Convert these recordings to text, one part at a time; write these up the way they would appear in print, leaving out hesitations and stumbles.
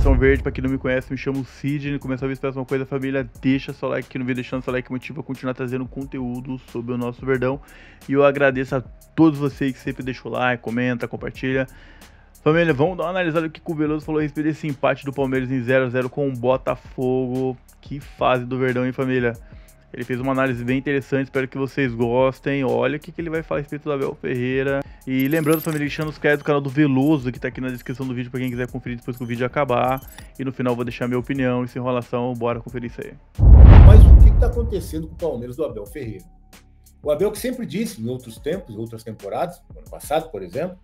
Nação Verde, pra quem não me conhece, me chamo Sidney. Começar a ver se faz uma coisa, família, deixa seu like aqui no vídeo, deixando seu like motiva a continuar trazendo conteúdo sobre o nosso Verdão. E eu agradeço a todos vocês que sempre deixam o like, comenta, compartilha. Família, vamos dar uma analisada aqui que o Veloso falou a respeito desse empate do Palmeiras em 0 a 0 com o Botafogo. Que fase do Verdão, hein, família? Ele fez uma análise bem interessante, espero que vocês gostem. Olha o que ele vai falar a respeito do Abel Ferreira. E lembrando, família, deixando os créditos do canal do Veloso, que tá aqui na descrição do vídeo para quem quiser conferir depois que o vídeo acabar. E no final eu vou deixar minha opinião e sem enrolação, bora conferir isso aí. Mas o que está acontecendo com o Palmeiras do Abel Ferreira? O Abel que sempre disse, em outros tempos, em outras temporadas, no ano passado, por exemplo,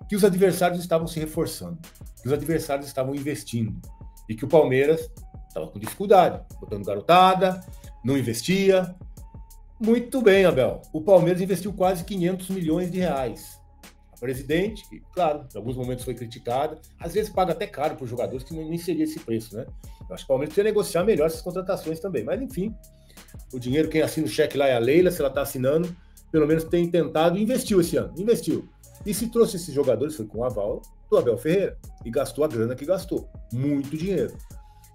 que os adversários estavam se reforçando, que os adversários estavam investindo e que o Palmeiras estava com dificuldade, botando garotada, não investia. Muito bem, Abel. O Palmeiras investiu quase 500 milhões de reais. A presidente, que, claro, em alguns momentos foi criticada, às vezes paga até caro por jogadores que nem seria esse preço, né? Eu acho que o Palmeiras precisa negociar melhor essas contratações também. Mas, enfim, o dinheiro, quem assina o cheque lá é a Leila, se ela está assinando, pelo menos tem tentado e investiu esse ano. Investiu. E se trouxe esses jogadores, foi com o aval do Abel Ferreira. E gastou a grana que gastou. Muito dinheiro.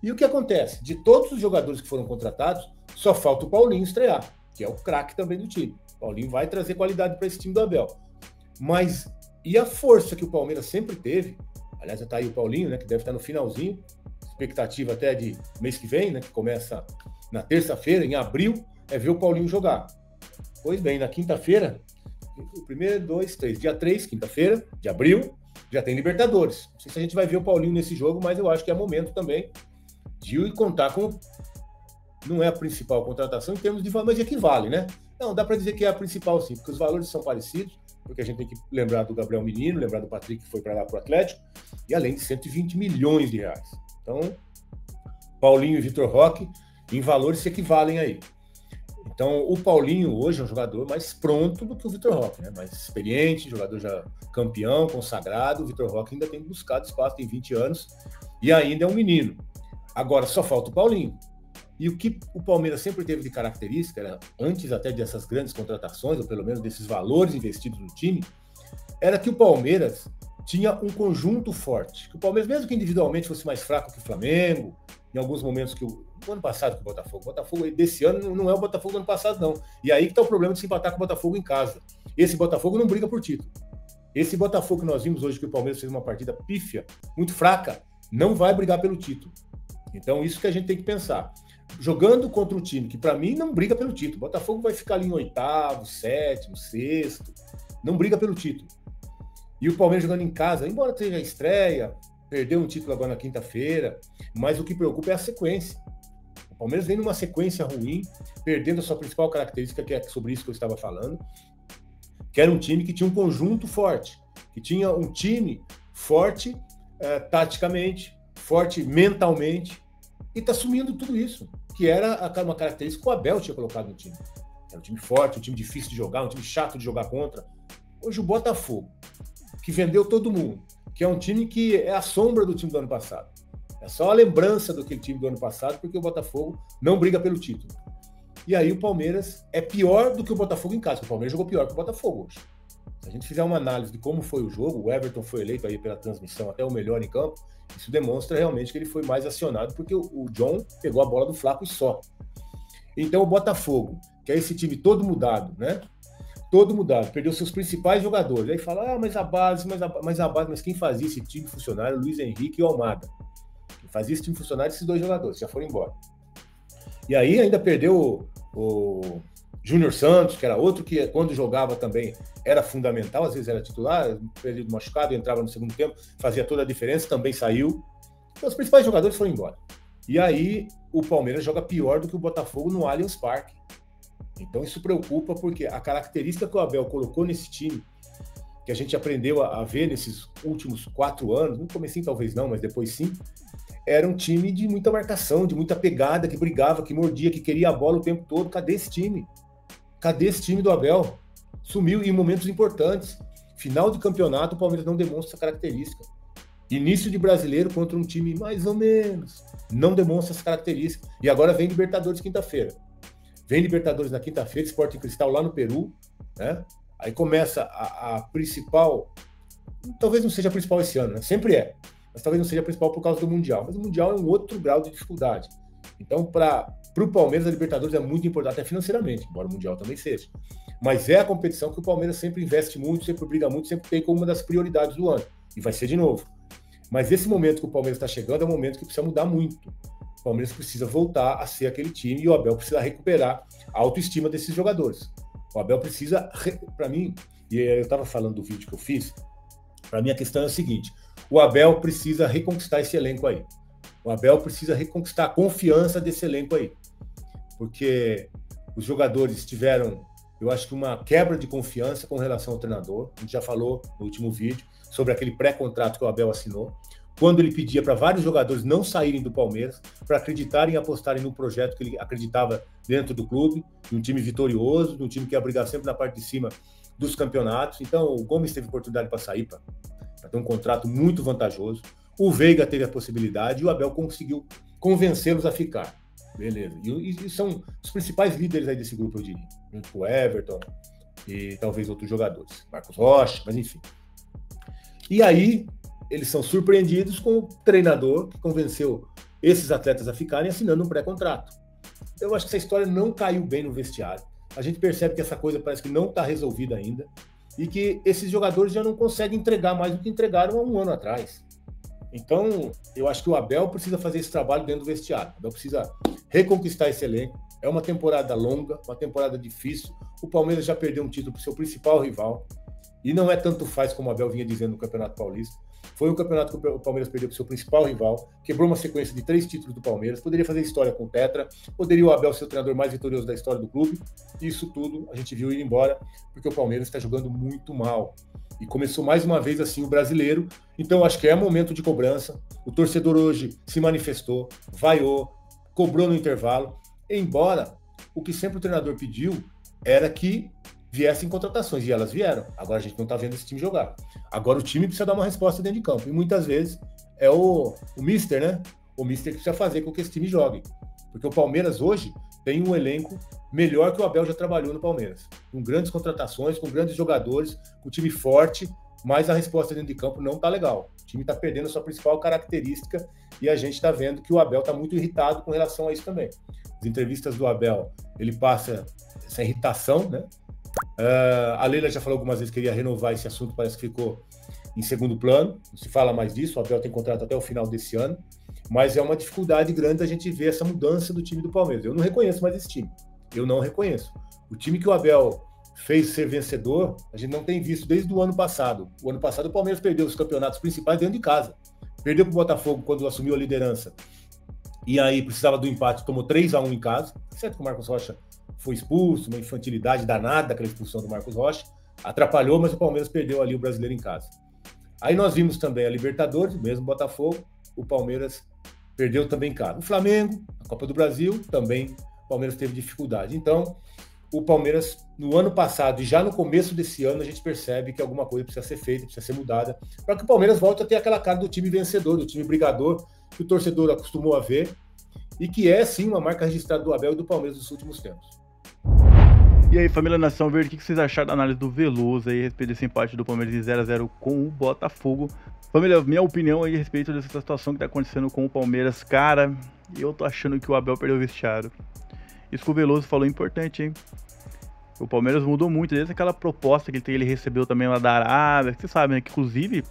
E o que acontece? De todos os jogadores que foram contratados, só falta o Paulinho estrear, que é o craque também do time. O Paulinho vai trazer qualidade para esse time do Abel. Mas, e a força que o Palmeiras sempre teve, aliás, já está aí o Paulinho, né, que deve estar no finalzinho, expectativa até de mês que vem, né, que começa na terça-feira, em abril, é ver o Paulinho jogar. Pois bem, na quinta-feira, primeiro, 2, 3, dia 3, quinta-feira, de abril, já tem Libertadores. Não sei se a gente vai ver o Paulinho nesse jogo, mas eu acho que é momento também de contar com... Não é a principal contratação em termos de valor, mas equivale, né? Não, dá para dizer que é a principal sim, porque os valores são parecidos, porque a gente tem que lembrar do Gabriel Menino, lembrar do Patrick que foi para lá para o Atlético, e além de 120 milhões de reais. Então, Paulinho e Vitor Roque, em valores, se equivalem aí. Então, o Paulinho hoje é um jogador mais pronto do que o Vitor Roque, né? Mais experiente, jogador já campeão, consagrado. O Vitor Roque ainda tem buscado espaço, tem 20 anos, e ainda é um menino. Agora, só falta o Paulinho. E o que o Palmeiras sempre teve de característica, era, antes até dessas grandes contratações, ou pelo menos desses valores investidos no time, era que o Palmeiras tinha um conjunto forte. Que o Palmeiras, mesmo que individualmente fosse mais fraco que o Flamengo, em alguns momentos que o ano passado que o Botafogo desse ano não é o Botafogo do ano passado, não. E aí que está o problema de se empatar com o Botafogo em casa. Esse Botafogo não briga por título. Esse Botafogo que nós vimos hoje, que o Palmeiras fez uma partida pífia, muito fraca, não vai brigar pelo título. Então, isso que a gente tem que pensar. Jogando contra um time que, para mim, não briga pelo título. O Botafogo vai ficar ali em oitavo, sétimo, sexto. Não briga pelo título. E o Palmeiras jogando em casa, embora tenha a estreia, perdeu um título agora na quinta-feira, mas o que preocupa é a sequência. O Palmeiras vem numa sequência ruim, perdendo a sua principal característica, que é sobre isso que eu estava falando, que era um time que tinha um conjunto forte, que tinha um time forte taticamente, forte mentalmente, e está sumindo tudo isso, que era uma característica que o Abel tinha colocado no time. Era um time forte, um time difícil de jogar, um time chato de jogar contra. Hoje o Botafogo, que vendeu todo mundo, que é um time que é a sombra do time do ano passado. É só a lembrança daquele time do ano passado, porque o Botafogo não briga pelo título. E aí o Palmeiras é pior do que o Botafogo em casa, porque o Palmeiras jogou pior que o Botafogo hoje. Se a gente fizer uma análise de como foi o jogo, o Everton foi eleito aí pela transmissão até o melhor em campo, isso demonstra realmente que ele foi mais acionado, porque o John pegou a bola do Flaco e só. Então o Botafogo, que é esse time todo mudado, né? Todo mudado, perdeu seus principais jogadores. Aí fala, mas quem fazia esse time funcionar era o Luiz Henrique e o Almada. Quem fazia esse time funcionar esses dois jogadores, já foram embora. E aí ainda perdeu o Júnior Santos, que era outro que quando jogava também era fundamental, às vezes era titular, período machucado, entrava no segundo tempo, fazia toda a diferença, também saiu. Então os principais jogadores foram embora. E aí o Palmeiras joga pior do que o Botafogo no Allianz Parque. Então isso preocupa porque a característica que o Abel colocou nesse time, que a gente aprendeu a ver nesses últimos 4 anos, no comecinho talvez não, mas depois sim, era um time de muita marcação, de muita pegada, que brigava, que mordia, que queria a bola o tempo todo. Cadê esse time? Cadê esse time do Abel? Sumiu em momentos importantes. Final de campeonato, o Palmeiras não demonstra essa característica. Início de brasileiro contra um time mais ou menos. Não demonstra essa característica. E agora vem Libertadores quinta-feira. Vem Libertadores na quinta-feira, Sporting Cristal lá no Peru, né? Aí começa a principal, talvez não seja a principal esse ano, né? Sempre é. mas talvez não seja a principal por causa do Mundial. Mas o Mundial é um outro grau de dificuldade. Então, para o Palmeiras, a Libertadores é muito importante, até financeiramente, embora o Mundial também seja. Mas é a competição que o Palmeiras sempre investe muito, sempre briga muito, sempre tem como uma das prioridades do ano. E vai ser de novo. Mas esse momento que o Palmeiras está chegando é um momento que precisa mudar muito. O Palmeiras precisa voltar a ser aquele time e o Abel precisa recuperar a autoestima desses jogadores. O Abel precisa, para mim, e eu estava falando do vídeo que eu fiz, para mim a questão é a seguinte: o Abel precisa reconquistar esse elenco aí. O Abel precisa reconquistar a confiança desse elenco aí. Porque os jogadores tiveram, eu acho que uma quebra de confiança com relação ao treinador. A gente já falou no último vídeo sobre aquele pré-contrato que o Abel assinou, quando ele pedia para vários jogadores não saírem do Palmeiras, para acreditarem e apostarem no projeto que ele acreditava dentro do clube, de um time vitorioso, de um time que ia brigar sempre na parte de cima dos campeonatos. Então o Gomes teve oportunidade para sair, para ter um contrato muito vantajoso. O Veiga teve a possibilidade e o Abel conseguiu convencê-los a ficar. Beleza. E são os principais líderes aí desse grupo, eu diria. Junto com o Everton e talvez outros jogadores. Marcos Rocha, mas enfim. E aí, eles são surpreendidos com o treinador que convenceu esses atletas a ficarem assinando um pré-contrato. Eu acho que essa história não caiu bem no vestiário. A gente percebe que essa coisa parece que não está resolvida ainda e que esses jogadores já não conseguem entregar mais do que entregaram há um ano atrás. Então, eu acho que o Abel precisa fazer esse trabalho dentro do vestiário. O Abel precisa reconquistar esse elenco. É uma temporada longa, uma temporada difícil. O Palmeiras já perdeu um título para o seu principal rival. E não é tanto faz como o Abel vinha dizendo no Campeonato Paulista. Foi um campeonato que o Palmeiras perdeu para o seu principal rival, quebrou uma sequência de 3 títulos do Palmeiras, poderia fazer história com o Tetra, poderia o Abel ser o treinador mais vitorioso da história do clube. Isso tudo a gente viu ir embora, porque o Palmeiras está jogando muito mal. E começou mais uma vez assim o brasileiro. Então acho que é momento de cobrança. O torcedor hoje se manifestou, vaiou, cobrou no intervalo, embora o que sempre o treinador pediu era que viessem contratações, e elas vieram. Agora a gente não está vendo esse time jogar. Agora o time precisa dar uma resposta dentro de campo, e muitas vezes é o Mister, né? O Mister que precisa fazer com que esse time jogue. Porque o Palmeiras hoje tem um elenco melhor que o Abel já trabalhou no Palmeiras. Com grandes contratações, com grandes jogadores, com um time forte, mas a resposta dentro de campo não está legal. O time está perdendo a sua principal característica e a gente está vendo que o Abel está muito irritado com relação a isso também. As entrevistas do Abel, ele passa essa irritação, né? A Leila já falou algumas vezes que queria renovar esse assunto, parece que ficou em segundo plano, não se fala mais disso. O Abel tem contrato até o final desse ano, mas é uma dificuldade grande a gente ver essa mudança do time do Palmeiras. Eu não reconheço mais esse time, eu não reconheço. O time que o Abel fez ser vencedor, a gente não tem visto desde o ano passado. O ano passado o Palmeiras perdeu os campeonatos principais dentro de casa, perdeu para o Botafogo quando assumiu a liderança, e aí precisava do empate, tomou 3-1 em casa, certo que o Marcos Rocha foi expulso, uma infantilidade danada, aquela expulsão do Marcos Rocha, atrapalhou, mas o Palmeiras perdeu ali o brasileiro em casa. Aí nós vimos também a Libertadores, mesmo Botafogo, o Palmeiras perdeu também em casa. O Flamengo, a Copa do Brasil, também o Palmeiras teve dificuldade. Então, o Palmeiras, no ano passado e já no começo desse ano, a gente percebe que alguma coisa precisa ser feita, precisa ser mudada, para que o Palmeiras volte a ter aquela cara do time vencedor, do time brigador, que o torcedor acostumou a ver, e que é, sim, uma marca registrada do Abel e do Palmeiras nos últimos tempos. E aí, família Nação Verde, o que vocês acharam da análise do Veloso aí a respeito desse empate do Palmeiras em 0-0 com o Botafogo? Família, minha opinião aí a respeito dessa situação que tá acontecendo com o Palmeiras, cara, eu tô achando que o Abel perdeu o vestiário. Isso que o Veloso falou é importante, hein? O Palmeiras mudou muito, desde aquela proposta que ele recebeu também lá da Arábia, que vocês sabem, né? Que inclusive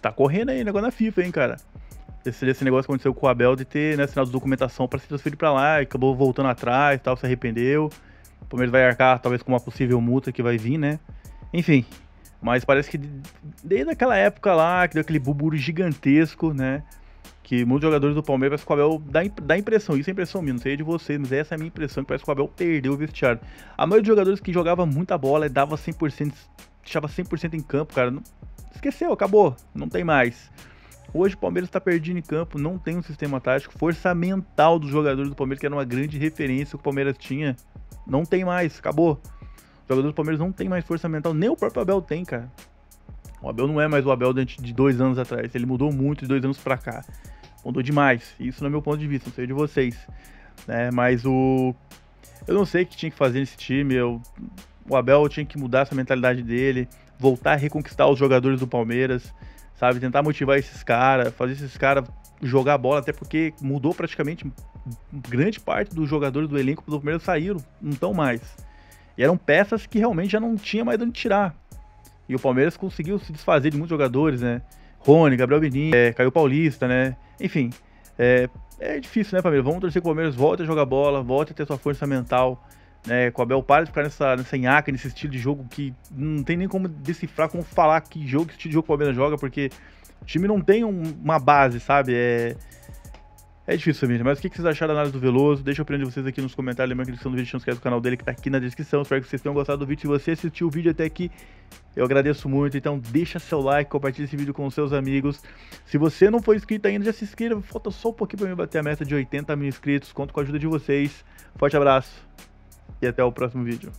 tá correndo aí negócio na FIFA, hein, cara? Esse negócio que aconteceu com o Abel de ter, né, assinado documentação para se transferir pra lá e acabou voltando atrás e tal, se arrependeu. O Palmeiras vai arcar talvez com uma possível multa que vai vir, né? Enfim, mas parece que desde aquela época lá, que deu aquele burburinho gigantesco, né? Que muitos jogadores do Palmeiras, parece que o Abel dá impressão, isso é impressão minha, não sei de vocês, mas essa é a minha impressão, que parece que o Abel perdeu o vestiário. A maioria dos jogadores que jogava muita bola e dava 100%, deixava 100% em campo, cara, não, esqueceu, acabou, não tem mais. Hoje o Palmeiras está perdido em campo, não tem um sistema tático, força mental dos jogadores do Palmeiras, que era uma grande referência que o Palmeiras tinha, não tem mais, acabou. Os jogadores do Palmeiras não tem mais força mental, nem o próprio Abel tem, cara. O Abel não é mais o Abel de 2 anos atrás, ele mudou muito de 2 anos pra cá. Mudou demais, isso no meu ponto de vista, não sei de vocês, né? Mas eu não sei o que tinha que fazer nesse time. O Abel tinha que mudar essa mentalidade dele, voltar a reconquistar os jogadores do Palmeiras, sabe? Tentar motivar esses caras, fazer esses caras jogar bola, até porque mudou praticamente grande parte dos jogadores do elenco do Palmeiras saíram, não estão mais. E eram peças que realmente já não tinha mais de onde tirar. E o Palmeiras conseguiu se desfazer de muitos jogadores, né? Rony, Gabriel Menino, Caio Paulista, né? Enfim, é difícil, né, família? Vamos torcer que o Palmeiras volte a jogar bola, volte a ter sua força mental, né? Que o Abel para de ficar nessa nhaca, nesse estilo de jogo que não tem nem como decifrar, como falar que estilo de jogo que o Palmeiras joga, porque o time não tem uma base, sabe? É difícil, família. Mas o que vocês acharam da análise do Veloso? Deixa eu aprender vocês aqui nos comentários. Lembrando que a descrição do vídeo, não esquece do canal dele que tá aqui na descrição. Espero que vocês tenham gostado do vídeo. Se você assistiu o vídeo até aqui, eu agradeço muito. Então deixa seu like, compartilha esse vídeo com os seus amigos. Se você não for inscrito ainda, já se inscreva. Falta só um pouquinho pra mim bater a meta de 80 mil inscritos. Conto com a ajuda de vocês. Forte abraço e até o próximo vídeo.